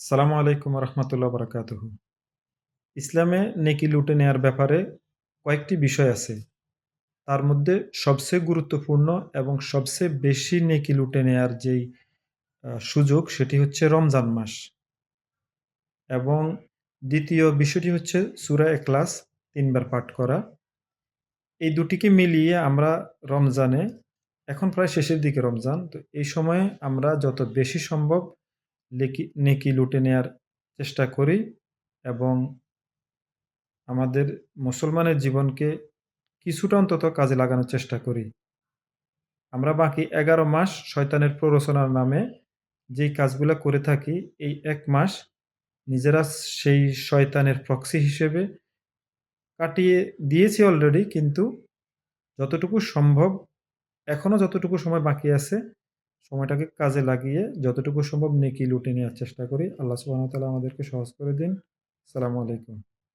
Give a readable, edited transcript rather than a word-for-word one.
সালামু আলাইকুম রহমতুল্লাহ বারাকাতুহু। ইসলামে নেকি লুটে নেয়ার ব্যাপারে কয়েকটি বিষয় আছে। তার মধ্যে সবচেয়ে গুরুত্বপূর্ণ এবং সবচেয়ে বেশি নেকি লুটে নেয়ার যেই সুযোগ সেটি হচ্ছে রমজান মাস। এবং দ্বিতীয় বিষয়টি হচ্ছে সূরা ইখলাস ৩ বার পাঠ করা। এই দুটিকে মিলিয়ে আমরা রমজানে এখন প্রায় শেষের দিকে রমজান। তো এই সময়ে আমরা যত বেশি সম্ভব নেকি লুটে নেয়ার চেষ্টা করি এবং আমাদের মুসলমানের জীবনকে কিছুটা অন্তত কাজে লাগানোর চেষ্টা করি। আমরা বাকি ১১ মাস শয়তানের প্ররোচনার নামে যেই কাজগুলা করে থাকি, এই ১ মাস নিজেরা সেই শয়তানের প্রক্সি হিসেবে কাটিয়ে দিয়েছি অলরেডি, কিন্তু যতটুকু সম্ভব এখনো যতটুকু সময় বাকি আছে, সময়টাকে কাজে লাগিয়ে যতটুকু সম্ভব নেকি লুটে নেয়ার চেষ্টা করি। আল্লাহ সুবহানাহু ওয়া তাআলা আমাদেরকে সহজ করে দিন। আসসালামু আলাইকুম।